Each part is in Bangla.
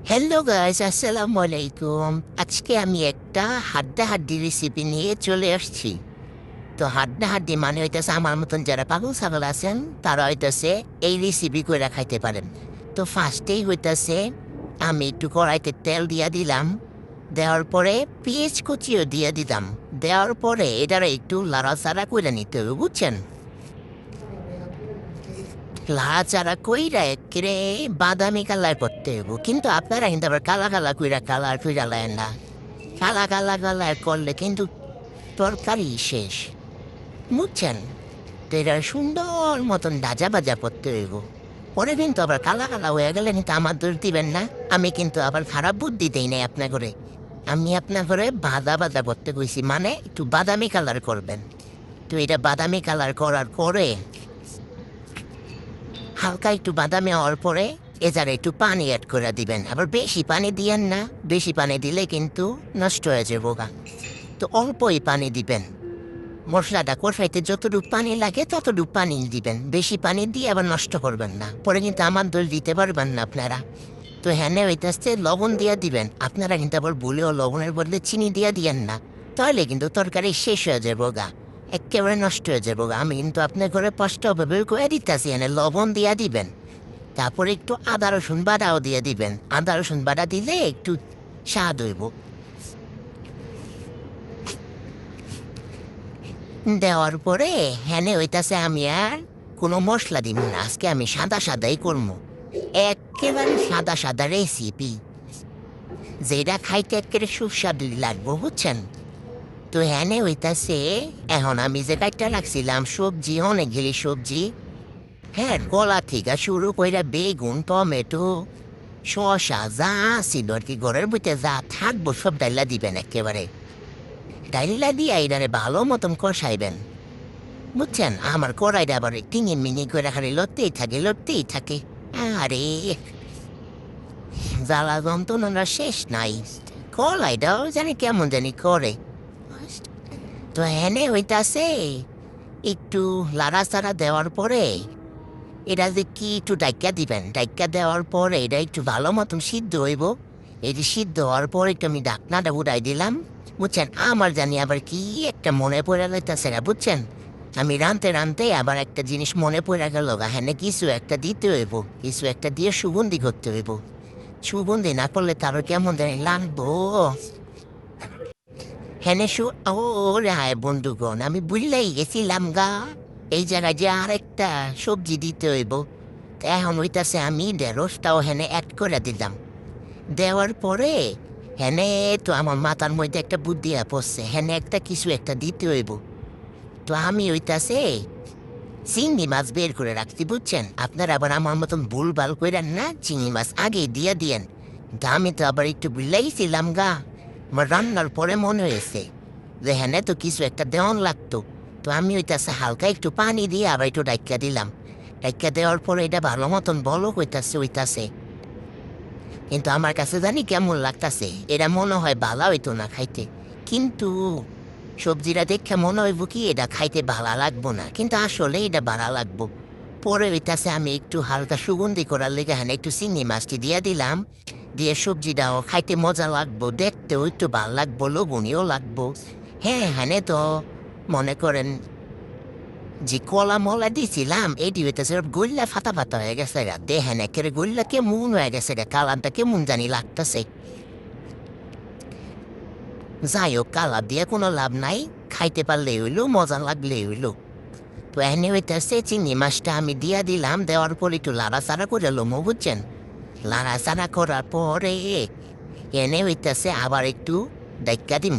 হ্যালো গাইস, আসসালামু আলাইকুম। আজকে আমি একটা হাড্ডাহাড্ডি রেসিপি নিয়ে চলে আসছি। তো হাড্ডাহাড্ডি মানে হইতেছে আমার মতন যারা পাগল ছাগল আছেন তারা হইতেছে এই রেসিপি করে খাইতে পারেন। তো ফার্স্টেই হইতেছে আমি একটু কড়াইতে তেল দিয়া দিলাম। দেওয়ার পরে পেঁয়াজ কুচিও দিয়ে দিলাম। দেওয়ার পরে এটারে একটু লাড়াচাড়া করে নিতে হবে, বুঝছেন? লাচারা কইরা একেরে বাদামি কালার করতে হইব, কিন্তু আপনারা কিন্তু আবার কালা কালা কইরা কালার কইরা লাইন না। কালা কালা কালার করলে কিন্তু তরকারি শেষ, বুঝছেন? তো এটা সুন্দর মতন ডাজা বাজা করতে হইব। পরে কিন্তু আবার কালা কালা হয়ে গেলে কিন্তু আমার দোষ দিবেন না। আমি কিন্তু আবার খারাপ বুদ্ধি দেই নাই আপনার করে। আমি আপনার করে বাদা বাদা করতে কইছি, মানে একটু বাদামি কালার করবেন। তো এটা বাদামি কালার করার পরে হালকা একটু বাদামি হওয়ার পরে এজারে একটু পানি অ্যাড করে দিবেন। আবার বেশি পানি দিয়েন না, বেশি পানি দিলে কিন্তু নষ্ট হয়ে যাবো গা। তো অল্পই পানি দিবেন। মশলাটা কষাইতে যতটুকু পানি লাগে ততটুকু পানি দিবেন, বেশি পানি দিয়ে আবার নষ্ট করবেন না, পরে কিন্তু আমার দোষ দিতে পারবেন না আপনারা। তো হ্যাঁ হইতেছে লবণ দিয়ে দিবেন। আপনারা কিন্তু আবার ভুলেও লবণের বদলে চিনি দিয়ে দিয়েন না, তাহলে কিন্তু তরকারি শেষ হয়ে যাবো গা, একেবারে নষ্ট হয়ে যাবো গা। আমি কিন্তু আপনার ঘরে স্পষ্টভাবে করে দিতেছি, এনে লবণ দিয়ে দিবেন। তারপরে একটু আদা রসুন বাটাও দিয়ে দিবেন। আদা রসুন বাটা দিলে একটু স্বাদ হইব। দেওয়ার পরে হ্যানে হইতাছে আমি আর কোনো মশলা দিব না, আজকে আমি সাদা সাদাই করবো। একেবারে সাদা সাদা রেসিপি, যেটা খাইতে একেবারে সুস্বাদু লাগবো, বুঝছেন? তো হ্যানে হইতাছে এখন আমি যে কাটটা রাখছিলাম সবজি, অনেকগুলি সবজি। হ্যাঁ, কলা থেকে শুরু করে বেগুন, টমেটো, শসা যা ছিল আর কি ঘরের ভিতরে যা থাকবো সব ডাইলা দিবেন একেবারে। ডাইলা দিয়ে এটারে ভালো মতন কষাইবেন, বুঝছেন? আমার কড়াইটা আবার টিঙে মিনি করে খালি লড়তেই থাকে লড়তেই থাকে। আরে জ্বালা যন্ত্রণার শেষ নাই। কড়াইটাও জানি কেমন জানি করে। তো এনে হইতাছে একটু লাড়াচাড়া দেওয়ার পরে এটা যে কি একটু ডাইকা দিবেন। ডাইকা দেওয়ার পরে এটা একটু ভালো মতন সিদ্ধ হইব। এটি সিদ্ধ হওয়ার পরে একটু আমি ঢাকনাটা উঠাই দিলাম, বুঝছেন? আমার জানি আবার কি একটা মনে পড়ে যাইতেছে না, বুঝছেন? আমি রানতে রানতে আবার একটা জিনিস মনে পড়ে গেল, হ্যাঁ কিছু একটা দিতে হইব, কিছু একটা দিয়ে সুগন্ধি করতে হইব। সুগন্ধি না করলে তারও কেমন জানি লাগবো। হ্যাঁ ও রে হায় বন্ধুগণ, আমি বুঝলেই গেছিলাম গা। এই জায়গায় যে আরেকটা সবজি দিতে হইব। তা এখন হইতাছে আমি ঢেঁড়সটাও হেনে অ্যাড করে দিলাম। দেওয়ার পরে হেনে তো আমার মাথার মধ্যে একটা বুদ্ধি পড়ছে, হেনে একটা কিছু একটা দিতে হইব। তো আমি হইতাছে চিংড়ি মাছ বের করে রাখছি, বুঝছেন? আপনারা আবার আমার মতন ভুলভাল কইরেন না, চিংড়ি মাছ আগে দিয়ে দিয়েন। তা আমি তো আবার একটু বুঝলেইছিলাম গা। আমার রান্নার পরে মনে হয়েছে যে হ্যাঁ তো কিছু একটা দেওয়ান লাগতো। তো আমি হইতাছে হালকা একটু পানি দিয়ে আবার একটু ডাইকা দিলাম। ডাইকা দেওয়ার পরে এটা ভালো মতন বলো হইতাছে। কিন্তু আমার কাছে জানি কেমন লাগতাছে, এটা মনে হয় ভালো হইতো না খাইতে। কিন্তু সবজিটা দেখে মনে হইব কি এটা খাইতে ভালো লাগবো না, কিন্তু আসলে এটা ভালো লাগবো। পরে হইতাছে আমি একটু হালকা সুগন্ধি করার লেগে হ্যাঁ একটু চিংড়ি মাছটি দিয়ে দিলাম। দিয়ে সবজিটাও খাইতে মজা লাগবো, দেখতেও একটু ভালো লাগবো, লবণীয় লাগবো। হ্যাঁ হ্যাঁ তো মনে করেন যে কলা মলা দিছিলাম এটি হইতেছে গল্লা ফাটা ফাটা হয়ে গেছে গা। দেখেন একেবারে গল্লা কেমন হয়ে গেছে গা, কালারটা কেমন জানি লাগতেছে। যাই হোক, কালার দিয়ে কোনো লাভ নাই, খাইতে পারলে হইলো, মজা লাগলে হইলো। তো এনে হইতেছে চিংড়ি মাছটা আমি দিয়া দিলাম। দেওয়ার পর একটু লাড়াচাড়া করে লোমো, বুঝছেন? লাড়াচাড়া করার পরে এনে হইতেছে আবার একটু ডাইকা দিম।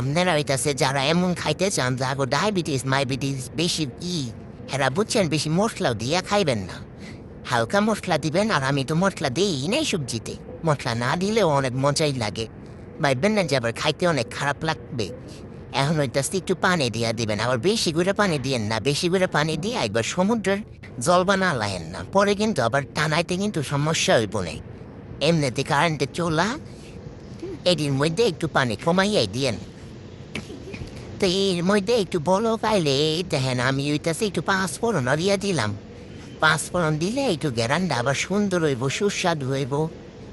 আপনারা হইতাছে যারা এমন খাইতে চান যাগো ডায়াবেটিস মাইবেটিস বেশি হেরা, বুঝছেন? বেশি মশলাও দিয়া খাইবেন না, হালকা মশলা দিবেন। আর আমি তো মশলা দিই নাই সবজিতে, মশলা না দিলেও অনেক মজাই লাগে। ভাইবেন না যে আবার খাইতে অনেক খারাপ লাগবে। এখন হইতাছে একটু পানি দিয়া দিবেন, আবার বেশি করে পানি দিয়েন না। বেশি করে পানি দিয়ে একবার সমুদ্রের জল বানা লাহেন না, পরে কিন্তু আবার টানাইতে কিন্তু সমস্যা হইব না। এমনিতে কারেন্টে চলা এটির মধ্যে একটু পানি কমাইয়াই দিয়েন। তো এর মধ্যে একটু বলো পাইলে দেখেন আমি ওইটাছে একটু পাঁচফোড়ন দিয়ে দিলাম। পাঁচফোড়ন দিলে একটু গ্যারান্ডা আবার সুন্দর হইব, সুস্বাদু হইব।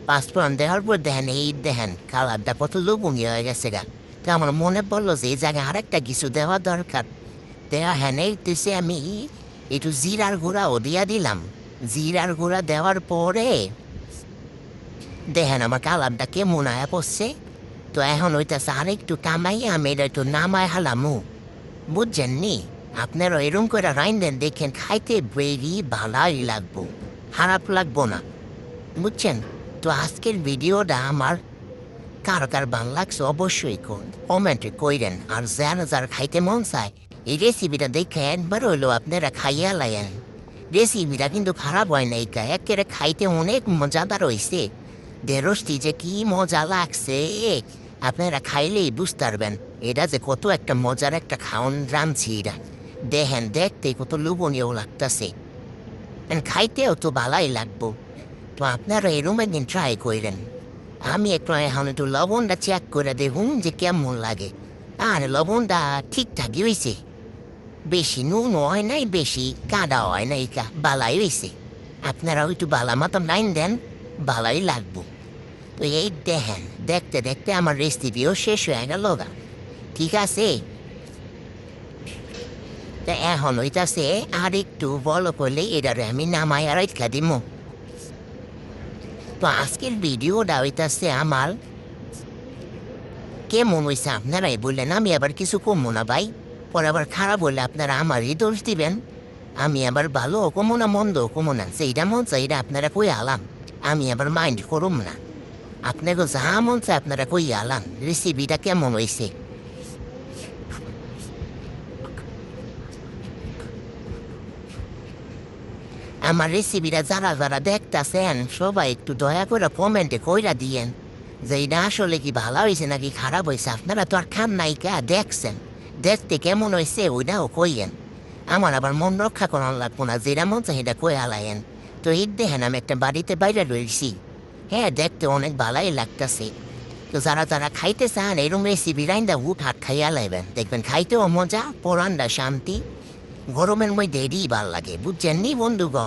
পাঁচফোড়ন দেওয়ার পর দেখেন, এই দেখেন কালারটা কত লোভনীয় হয়ে গেছে গা। তো আমার মনে পড়লো যে এই জায়গায় আরেকটা কিছু দেওয়া দরকার। দেওয়া হ্যাঁ দিতেছে, আমি একটু জিরার গুঁড়াও দিয়া দিলাম। জিরার গুঁড়া দেওয়ার পরে দেখেন আমার কালারটা কেমন আয়া পড়ছে। তো এখন ওইটাছে আরেকটু কামাই আমি এটা একটু নামায় হালামু, বুঝছেন নি? আপনারা এরম করে রাইন্দেন, দেখেন খাইতে বেরি ভালোই লাগবো, খারাপ লাগবো না, বুঝছেন? তো আজকের ভিডিওটা আমার কার কার ভালো লাগছে অবশ্যই কমেন্টে কইরেন। আর যারা যারা খাইতে মন চায় এই রেসিপিটা দেখে একবার হইলো আপনারা খাইয়া লাইন। রেসিপিটা কিন্তু খারাপ হয় না, এটা একেবারে খাইতে অনেক মজাদার হয়েছে। ঢেঁড়সটি যে কি মজা লাগছে আপনারা খাইলেই বুঝতে পারবেন এটা যে কত একটা মজার একটা খাওন রাঁধছি। এটা দেখেন, দেখতে কত লোভনীয় লাগতেছে, খাইতেও তো ভালোই লাগবো। তো আপনারা এরম একদিন ট্রাই করেন। আমি এখন একটু লবণটা চেক করে দেখুন যে কেমন লাগে। আর লবণটা ঠিকঠাকই হয়েছে, বেশি নুন হয় নাই, বেশি কাদা হয় নাই, বালাই হয়েছে। আপনারাও একটু বালা মতন লাইন দেন, ভালোই লাগবো। তো এই দেখেন, দেখতে দেখতে আমার রেসিপিও শেষ হয়ে গেল গা। ঠিক আছে, তা এখন হইতাছে আর একটু বলো করলে এটারে আমি নামাই আর ইটকা দিব। তো আজকের ভিডিওটা হইতাছে আমার কেমন হয়েছে আপনারাই বললেন, আমি আবার কিছু কমবো না ভাই। পরে আবার খারাপ বললে আপনারা আমারই দোষ দিবেন। আমি আবার ভালো কমো না মন্দ কমো না, সেইটা মন চাই এটা আপনারা কই আলাম, আমি আবার মাইন্ড করুম না। আপনাকে যা মন চাই আপনারা কই আলাম রেসিপিটা কেমন হয়েছে। আমার রেসিপিটা যারা যারা দেখতেছেন সবাই একটু দয়া করে কমেন্টে কইরা দিয়েন যে এটা আসলে কি ভালো হয়েছে নাকি খারাপ হয়েছে। আপনারা তো আর খান নাই, কা দেখছেন, দেখতে কেমন হয়েছে ওইটাও কইয়েন। আমার আবার মন রক্ষা করার লাগবো না, যেটা মন চাই সেটা কই আলাইয়েন। তো এই দেখেন আমি একটা বাড়িতে বাইরে রয়েছি, হ্যাঁ দেখতে অনেক ভালোই লাগতেছে। তো যারা যারা খাইতে চান এরম রেসিপি রাইন্দা উঠ হাত খাইয়া লাইবেন, দেখবেন খাইতেও মজা, পরান্ডা শান্তি, গরমের মধ্যে এরই ভাল লাগে, বুঝছেন নি বন্ধুগণ?